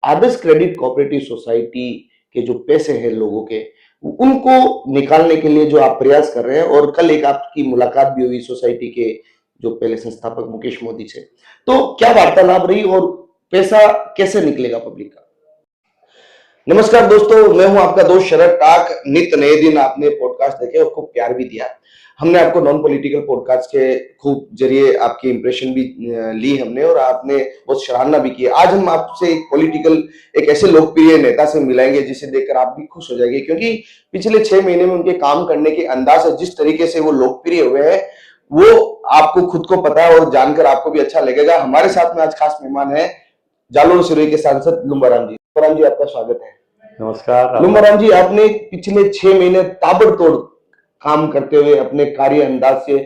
आदर्श credit cooperative society के जो पैसे हैं लोगों के, उनको निकालने के लिए जो आप प्रयास कर रहे हैं, और कल एक आपकी मुलाकात भी हुई सोसाइटी के जो पहले संस्थापक मुकेश मोदी से, तो क्या वार्तालाप रही और पैसा कैसे निकलेगा पब्लिक का? नमस्कार दोस्तों, मैं हूं आपका दोस्त शरद टाक। नित नए दिन आपने पॉडकास्ट देखे और खूब प्यार भी दिया। हमने आपको नॉन पॉलिटिकल पॉडकास्ट के खूब जरिए आपकी इंप्रेशन भी ली हमने, और आपने बहुत सराहना भी की। आज हम आपसे एक ऐसे लोकप्रिय नेता से मिलाएंगे जिसे देखकर आप भी खुश हो जाएंगे, क्योंकि पिछले 6 महीने में उनके काम करने के अंदाज है, जिस तरीके से वो लोकप्रिय हुए हैं, वो आपको खुद को पता है और जानकर आपको भी अच्छा लगेगा। हमारे साथ में आज खास मेहमान है जालोर सिरोही के सांसद लुम्बाराम जी। लुम्बाराम जी, आपका स्वागत है। नमस्कार। लुम्बाराम जी, आपने पिछले 6 महीने ताबड़तोड़ काम करते हुए अपने कार्य अंदाज से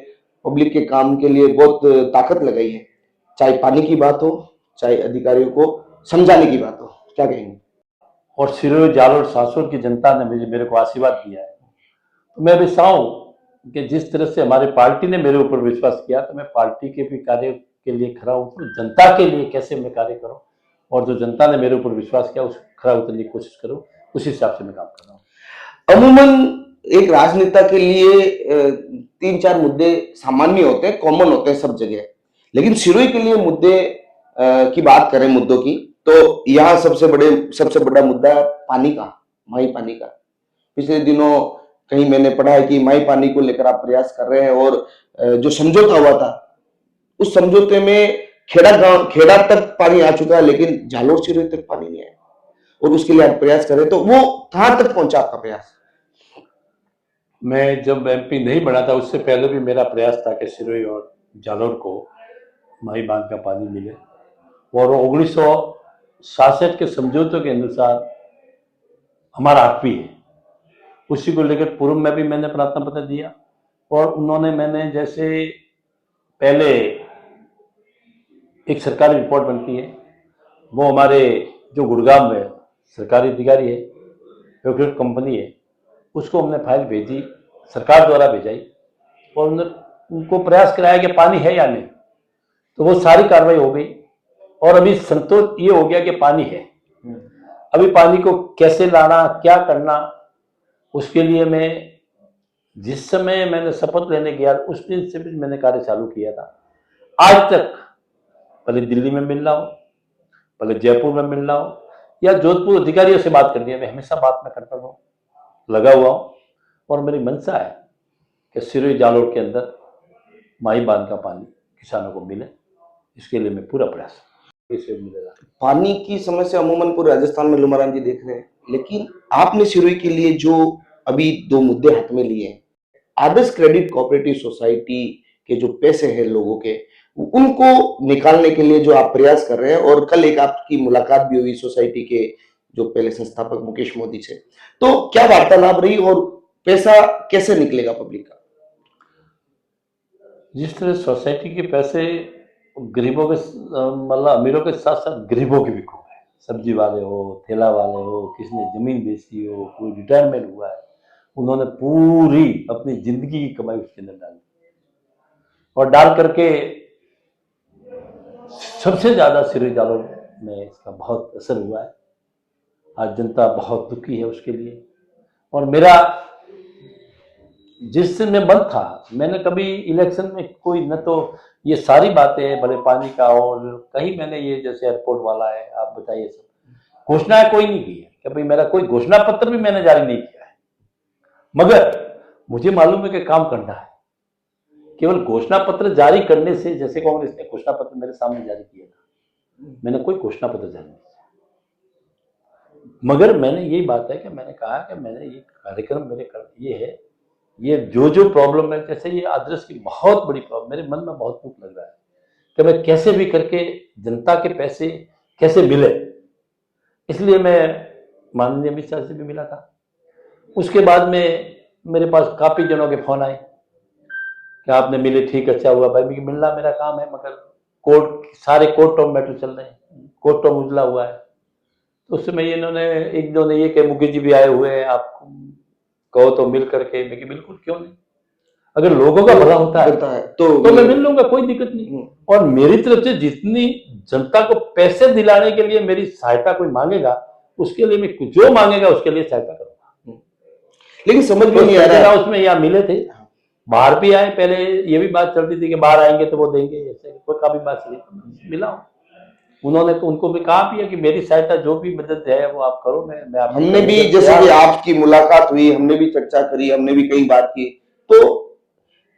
पब्लिक के काम के लिए बहुत ताकत लगाई है। चाहे पानी की बात हो, चाहे अधिकारियों को समझाने की बात हो, क्या कहेंगे? और सिरोही जालोर सासुर की जनता ने मेरे को आशीर्वाद दिया है, तो मैं भी चाहूँ कि जिस तरह से हमारी पार्टी ने मेरे ऊपर विश्वास किया, तो मैं पार्टी के भी कार्य के लिए खरा उतरूं, जनता के लिए कैसे मैं कार्य करूं, और जो जनता ने मेरे ऊपर विश्वास किया उस खरा उतरने की कोशिश करूं, उस हिसाब से मैं काम कर रहा हूँ। अमूमन एक राजनेता के लिए 3-4 मुद्दे सामान्य होते हैं, कॉमन होते हैं सब जगह, लेकिन सिरोही के लिए मुद्दे की बात करें, मुद्दों की, तो यहाँ सबसे बड़ा मुद्दा है पानी का, माई पानी का। पिछले दिनों कहीं मैंने पढ़ा है कि माई पानी को लेकर आप प्रयास कर रहे हैं, और जो समझौता हुआ था, उस समझौते में खेड़ा तक पानी आ चुका है, लेकिन जालोर सिरोही तक पानी नहीं आया, और उसके लिए आप प्रयास कर रहे हैं, तो वो कहां तक पहुंचा आपका प्रयास? मैं जब एमपी नहीं बना था, उससे पहले भी मेरा प्रयास था कि सिरोही और जालोर को माही बांध का पानी मिले, और 1966 के समझौते के अनुसार हमारा हक भी है। उसी को लेकर पूर्व में भी मैंने प्रार्थना पत्र दिया, और मैंने जैसे पहले एक सरकारी रिपोर्ट बनती है, वो हमारे जो गुड़गांव में सरकारी अधिकारी है, प्रोक्योर कंपनी है, उसको हमने फाइल भेजी, सरकार द्वारा भेजाई, और उनको प्रयास कराया कि पानी है या नहीं, तो वो सारी कार्रवाई हो गई, और अभी संतोष ये हो गया कि पानी है। अभी पानी को कैसे लाना, क्या करना, उसके लिए मैं जिस समय मैंने शपथ लेने गया उस दिन से भी मैंने कार्य चालू किया था। आज तक पहले दिल्ली में मिल रहा हूँ, पहले जयपुर में मिल रहा हूँ, या जोधपुर अधिकारियों से बात करनी है, मैं हमेशा बात में करता हूँ, लगा हुआ हूँ, और मेरी मंशा है कि सिरोही जालोर के अंदर माही बांध का पानी किसानों को मिले, इसके लिए मैं पूरा प्रयास कैसे मिलेगा। पानी की समस्या अमूमन पूरे राजस्थान में लुम्बाराम जी देख रहे हैं, लेकिन आपने सिरोही के लिए जो अभी 2 मुद्दे हाथ में लिए हैं, आदर्श क्रेडिट कोऑपरेटिव सोसाइटी के जो पैसे हैं लोगों के, उनको निकालने के लिए जो आप प्रयास कर रहे हैं, और कल एक आपकी मुलाकात भी हुई सोसाइटी के जो पहले संस्थापक मुकेश मोदी से, तो क्या वार्तालाप रही और पैसा कैसे निकलेगा पब्लिक का? जिस तरह सोसाइटी के पैसे गरीबों के मतलब अमीरों के साथ साथ गरीबों के भी खूब है, सब्जी वाले हो, ठेला वाले हो, किसी ने जमीन बेची हो, कोई रिटायरमेंट हुआ है, उन्होंने पूरी अपनी जिंदगी की कमाई उसके अंदर डाली, और डाल करके सबसे ज्यादा सिरोही जालोर में इसका बहुत असर हुआ है। आज जनता बहुत दुखी है उसके लिए, और मेरा जिस दिन मैं बंद था, मैंने कभी इलेक्शन में कोई न तो ये सारी बातें भले पानी का, और कहीं मैंने ये जैसे एयरपोर्ट वाला है, आप बताइए, सब घोषणाएं कोई नहीं की है, कि भाई मेरा कोई घोषणा पत्र भी मैंने जारी नहीं किया है, मगर मुझे मालूम है कि काम करना है। केवल घोषणा पत्र जारी करने से, जैसे कांग्रेस ने घोषणा पत्र मेरे सामने जारी किया था, मैंने कोई घोषणा पत्र जारी नहीं किया, मगर मैंने यही बात है कि मैंने कहा कि मैंने ये कार्यक्रम ये है, ये जो प्रॉब्लम है, जैसे ये आदर्श की बहुत बड़ी प्रॉब्लम, मेरे मन में बहुत दुख लग रहा है कि मैं कैसे भी करके जनता के पैसे कैसे मिले, इसलिए मैं माननीय अमित शाह से भी मिला था। उसके बाद में मेरे पास काफी जनों के फोन आए कि आपने मिले, ठीक, अच्छा हुआ भाई, मिलना मेरा काम है, मगर सारे कोर्ट ऑफ मैटर चल रहे हैं, कोर्ट ऑफ उजला हुआ है, तो उस समय इन्होंने एक दो ने ये कि मुकेश जी भी आए हुए हैं, आप कहो तो मिल करके, मैं बिल्कुल, क्यों नहीं, अगर लोगों का भला होता है तो मैं मिल लूंगा, कोई दिक्कत नहीं। और मेरी तरफ से जितनी जनता को पैसे दिलाने के लिए मेरी सहायता कोई मांगेगा, उसके लिए मैं जो मांगेगा उसके लिए सहायता करूंगा। लेकिन समझ में नहीं आ रहा है उसमें यहाँ मिले थे, बाहर भी आए, पहले ये भी बात चलती थी कि बाहर आएंगे तो वो देंगे, ऐसे कोई का भी बात नहीं मिला। उन्होंने तो उनको भी कहा भी है कि मेरी सहायता जो भी मदद है वो आप करो, मैं आप हमने भी जैसे कि आपकी मुलाकात हुई, हमने भी चर्चा करी, हमने भी कई बात की, तो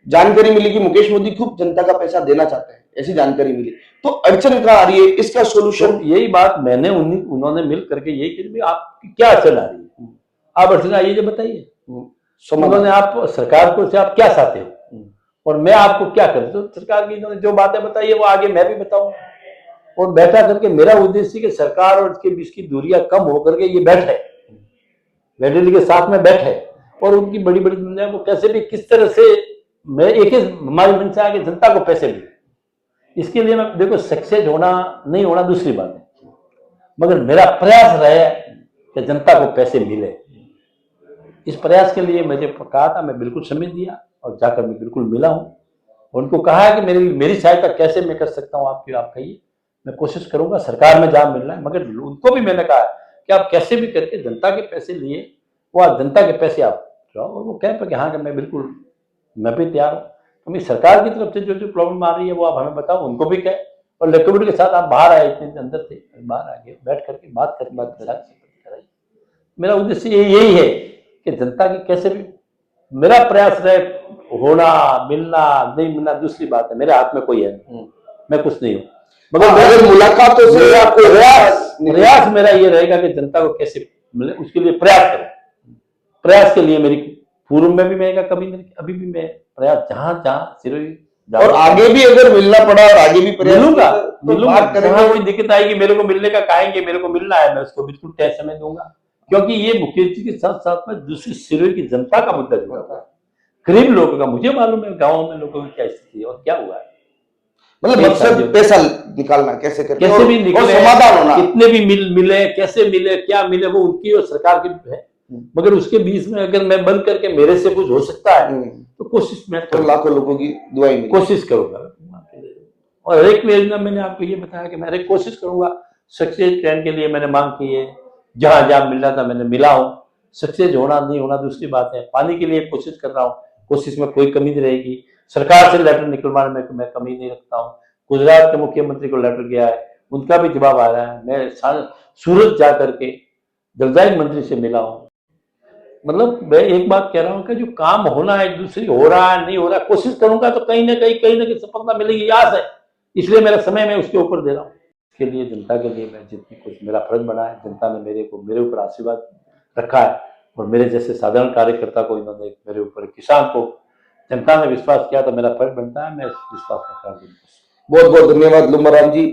जानकारी मिली कि मुकेश मोदी खूब जनता का पैसा देना चाहते हैं, ऐसी जानकारी मिली। तो अड़चन कहाँ आ रही है, इसका सोल्यूशन? तो यही बात मैंने उन्होंने मिल करके यही की, आपकी क्या अड़चन आ रही है, आप अड़चन आई है जो बताइए। उन्होंने आप सरकार को से आप क्या चाहते हो और मैं आपको क्या करूं, तो सरकार की इन्होंने जो बातें बताई है वो आगे मैं भी बताऊंगा। और बैठा करके मेरा उद्देश्य कि सरकार और इसके बीच की दूरियां कम होकर के ये बैठे के साथ में बैठे और उनकी बड़ी बड़ी दुनिया को कैसे भी किस तरह से मैं एक ही हमारी मन से आगे जनता को पैसे मिले, इसके लिए मैं देखो सक्सेस होना नहीं होना दूसरी बात है, मगर मेरा प्रयास रहे कि जनता को पैसे मिले। इस प्रयास के लिए मुझे कहा था, मैं बिल्कुल समय दिया और जाकर मैं बिल्कुल मिला हूँ। उनको कहा है कि मेरी सहायता कैसे मैं कर सकता हूँ आपकी, आप कहिए, मैं कोशिश करूंगा सरकार में जहां मिलना है। मगर उनको भी मैंने कहा कि आप कैसे भी करके जनता के पैसे लिए वो आप जनता के पैसे आप जाओ, और वो कह पर कि हाँ कि मैं बिल्कुल मैं भी तैयार हूँ। तो मैं सरकार की तरफ से जो जो प्रॉब्लम आ रही है वो आप हमें बताओ, उनको भी कहे। और लेक्चर के साथ आप बाहर आए, इतने अंदर थे, बाहर आ गए, बैठ करके बात कराई। मेरा उद्देश्य यही है कि जनता की कैसे भी मेरा प्रयास रहे, होना मिलना नहीं मिलना दूसरी बात है, मेरे हाथ में कोई है नहीं, मैं कुछ नहीं हूँ। मगर अगर मुलाकातों से आपको प्रयास मेरा ये रहेगा कि जनता को कैसे मिले, उसके लिए प्रयास करें। प्रयास के लिए मेरी पूर्व में भी मैं कभी नहीं, अभी भी मैं प्रयास जहां सिरोही और आगे भी अगर मिलना पड़ा और आगे भी प्रयास मिलूंगा कोई दिक्कत आएगी, मेरे को मिलने का कहेंगे, मेरे को मिलना है, मैं उसको बिल्कुल तय समय दूंगा। क्योंकि ये मुकेश जी के साथ साथ में दूसरी सिरोही की जनता का मुद्दा जुड़ा हुआ है, गरीब लोगों का। मुझे मालूम है गाँव में लोगों की क्या स्थिति है और क्या हुआ है। मतलब मकसद पैसा निकालना कैसे करके, कैसे भी निकले, समाधान होना, कितने भी मिले, कैसे मिले, क्या मिले, वो उनकी और सरकार की है। मगर उसके बीच में अगर मैं बंद करके मेरे से कुछ हो सकता है तो कोशिश मैं तो लाखों लोगों की दुआएं कोशिश करूंगा। और हर एक योजना मैंने आपको ये बताया कि मैं हर एक कोशिश करूंगा। सक्सेस ट्रेन के लिए मैंने मांग की है, जहां जहां मिलना था मैंने मिला हूँ। सक्सेस होना नहीं होना दूसरी बात है। पानी के लिए कोशिश कर रहा हूँ, कोशिश में कोई कमी नहीं रहेगी। सरकार से लेटर निकलवाने में मैं कमी नहीं रखता हूँ। गुजरात के मुख्यमंत्री को लेटर गया है, उनका भी जवाब आ रहा है। मैं सूरत जा करके जलदाय मंत्री से मिला हूँ। मतलब मैं एक बात कह रहा हूँ कि जो काम होना है, दूसरी हो रहा है नहीं हो रहा, कोशिश करूंगा तो कहीं ना कहीं सफलता मिलेगी, आस है। इसलिए मेरा समय मैं उसके ऊपर दे रहा हूँ। इसके लिए जनता के लिए मैं जितनी कुछ मेरा फर्ज बना है, जनता ने मेरे ऊपर आशीर्वाद रखा है और मेरे जैसे साधारण कार्यकर्ता को इन्होंने मेरे ऊपर, किसान को जनता ने विश्वास किया, तो मेरा फर्ज बनता है मैं इस विश्वास का। बहुत बहुत धन्यवाद लुम्बाराम जी।